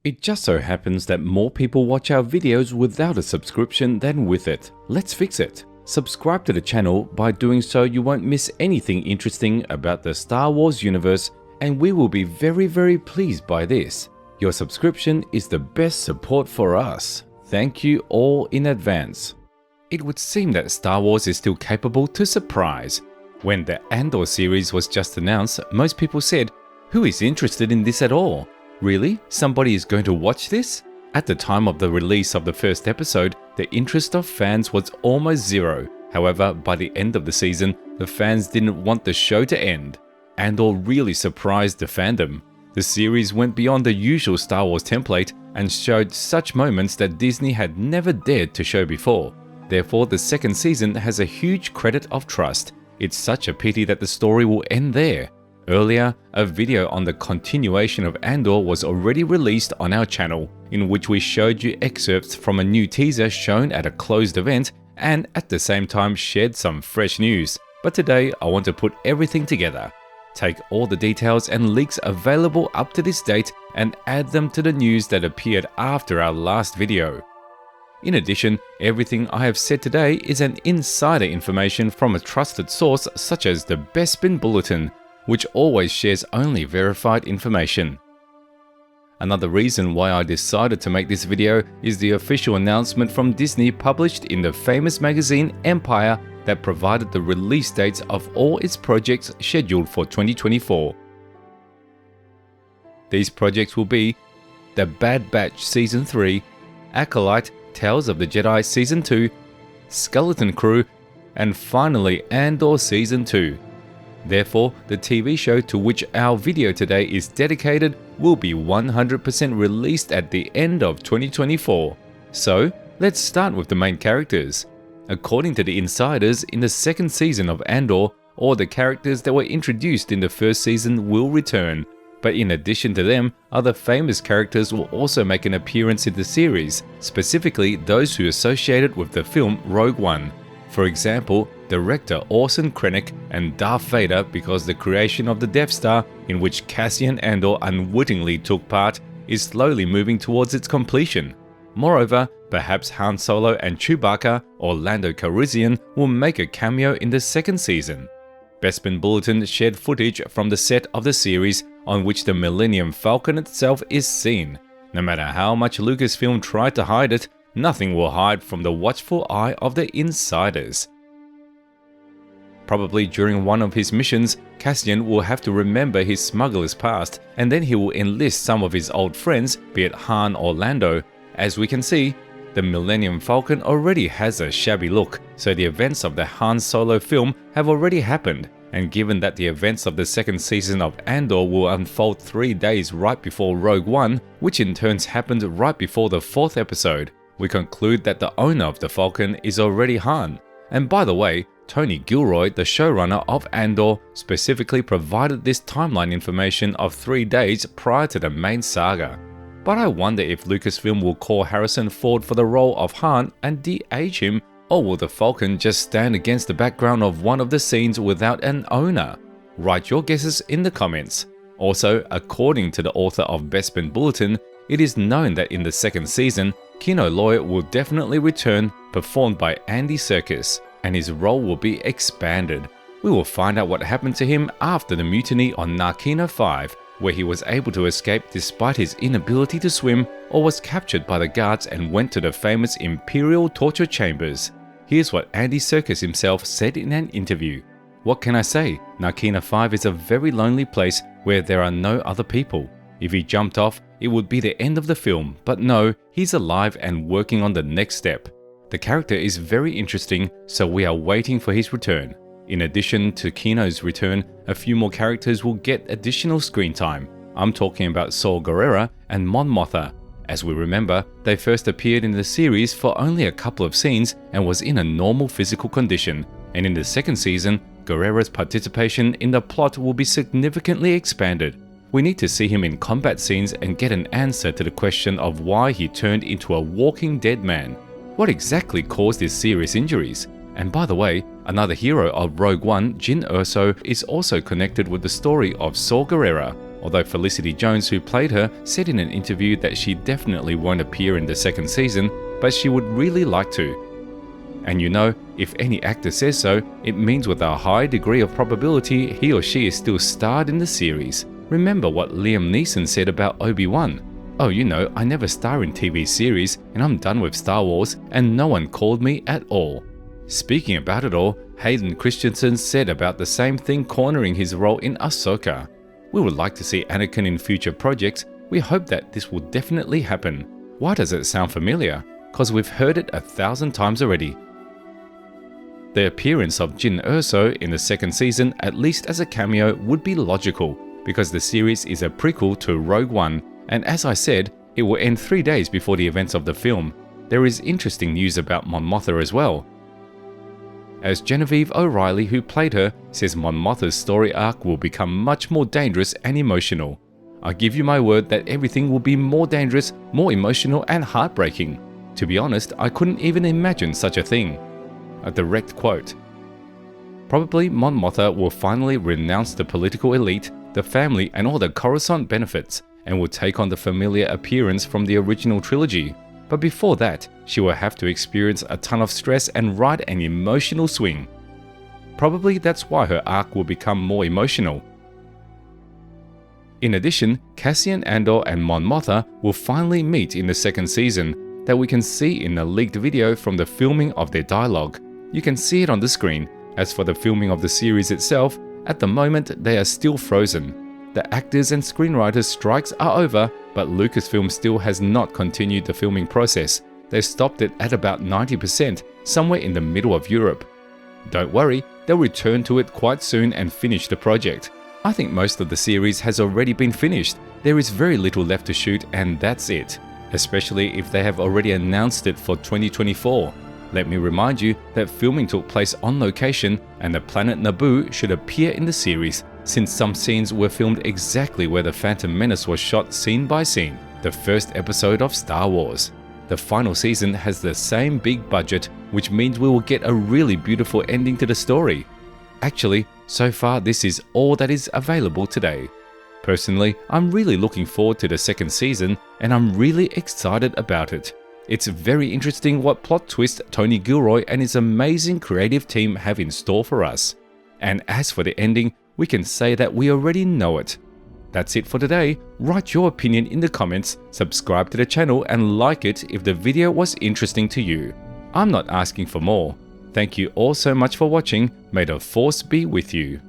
It just so happens that more people watch our videos without a subscription than with it. Let's fix it. Subscribe to the channel. By doing so, you won't miss anything interesting about the Star Wars universe, and we will be very pleased by this. Your subscription is the best support for us. Thank you all in advance. It would seem that Star Wars is still capable to surprise. When the Andor series was just announced, most people said, "Who is interested in this at all? Really? Somebody is going to watch this?" At the time of the release of the first episode, the interest of fans was almost zero. However, by the end of the season, the fans didn't want the show to end. Andor really surprised the fandom. The series went beyond the usual Star Wars template and showed such moments that Disney had never dared to show before. Therefore, the second season has a huge credit of trust. It's such a pity that the story will end there. Earlier, a video on the continuation of Andor was already released on our channel, in which we showed you excerpts from a new teaser shown at a closed event and at the same time shared some fresh news. But today, I want to put everything together. Take all the details and leaks available up to this date and add them to the news that appeared after our last video. In addition, everything I have said today is an insider information from a trusted source such as the Bespin Bulletin, which always shares only verified information. Another reason why I decided to make this video is the official announcement from Disney published in the famous magazine Empire that provided the release dates of all its projects scheduled for 2024. These projects will be The Bad Batch Season 3, Acolyte Tales of the Jedi Season 2, Skeleton Crew, and finally Andor Season 2. Therefore, the TV show to which our video today is dedicated will be 100% released at the end of 2024. So, let's start with the main characters. According to the insiders, in the second season of Andor, all the characters that were introduced in the first season will return. But in addition to them, other famous characters will also make an appearance in the series, specifically those who associated with the film Rogue One. For example, director Orson Krennic and Darth Vader, because the creation of the Death Star, in which Cassian Andor unwittingly took part, is slowly moving towards its completion. Moreover, perhaps Han Solo and Chewbacca or Lando Calrissian will make a cameo in the second season. Bespin Bulletin shared footage from the set of the series on which the Millennium Falcon itself is seen. No matter how much Lucasfilm tried to hide it, nothing will hide from the watchful eye of the insiders. Probably during one of his missions, Cassian will have to remember his smuggler's past, and then he will enlist some of his old friends, be it Han or Lando. As we can see, the Millennium Falcon already has a shabby look, so the events of the Han Solo film have already happened, and given that the events of the second season of Andor will unfold 3 days right before Rogue One, which in turn happened right before the 4th episode, we conclude that the owner of the Falcon is already Han. And by the way, Tony Gilroy, the showrunner of Andor, specifically provided this timeline information of 3 days prior to the main saga. But I wonder if Lucasfilm will call Harrison Ford for the role of Han and de-age him, or will the Falcon just stand against the background of one of the scenes without an owner? Write your guesses in the comments. Also, according to the author of Bespin Bulletin, it is known that in the second season, Kino Loy will definitely return, performed by Andy Serkis, and his role will be expanded. We will find out what happened to him after the mutiny on Narkina 5, where he was able to escape despite his inability to swim, or was captured by the guards and went to the famous Imperial torture chambers. Here's what Andy Serkis himself said in an interview. "What can I say? Narkina 5 is a very lonely place where there are no other people. If he jumped off, it would be the end of the film, but no, he's alive and working on the next step. The character is very interesting, so we are waiting for his return." In addition to Kino's return, a few more characters will get additional screen time. I'm talking about Saw Gerrera and Mon Mothma. As we remember, they first appeared in the series for only a couple of scenes and was in a normal physical condition, and in the second season, Guerrera's participation in the plot will be significantly expanded. We need to see him in combat scenes and get an answer to the question of why he turned into a walking dead man. What exactly caused his serious injuries? And by the way, another hero of Rogue One, Jyn Erso, is also connected with the story of Saw Gerrera. although Felicity Jones, who played her, said in an interview that she definitely won't appear in the second season, but she would really like to. And you know, if any actor says so, it means with a high degree of probability he or she is still starred in the series. Remember what Liam Neeson said about Obi-Wan. "Oh, you know, I never star in TV series and I'm done with Star Wars and no one called me at all." Speaking about it all, Hayden Christensen said about the same thing, cornering his role in Ahsoka. "We would like to see Anakin in future projects. We hope that this will definitely happen." Why does it sound familiar? Cause we've heard it 1,000 times already. The appearance of Jyn Erso in the second season, at least as a cameo, would be logical, because the series is a prequel to Rogue One, and as I said, it will end 3 days before the events of the film. There is interesting news about Mon Mothma as well, as Genevieve O'Reilly, who played her, says Mon Mothma's story arc will become much more dangerous and emotional. "I give you my word that everything will be more dangerous, more emotional and heartbreaking. To be honest, I couldn't even imagine such a thing." A direct quote. Probably Mon Mothma will finally renounce the political elite, the family and all the Coruscant benefits, and will take on the familiar appearance from the original trilogy. But before that, she will have to experience a ton of stress and ride an emotional swing. Probably that's why her arc will become more emotional. In addition, Cassian Andor and Mon Mothma will finally meet in the second season, that we can see in a leaked video from the filming of their dialogue. You can see it on the screen. As for the filming of the series itself, at the moment they are still frozen. The actors and screenwriters strikes are over, but Lucasfilm still has not continued the filming process. They've stopped it at about 90%, somewhere in the middle of Europe. Don't worry, they'll return to it quite soon and finish the project. I think most of the series has already been finished. There is very little left to shoot and that's it, especially if they have already announced it for 2024. Let me remind you that filming took place on location and the planet Naboo should appear in the series, since some scenes were filmed exactly where the Phantom Menace was shot scene by scene, the first episode of Star Wars. The final season has the same big budget, which means we will get a really beautiful ending to the story. Actually, so far this is all that is available today. Personally, I'm really looking forward to the second season and I'm really excited about it. It's very interesting what plot twist Tony Gilroy and his amazing creative team have in store for us. And as for the ending, we can say that we already know it. That's it for today. Write your opinion in the comments, subscribe to the channel and like it if the video was interesting to you. I'm not asking for more. Thank you all so much for watching. May the Force be with you.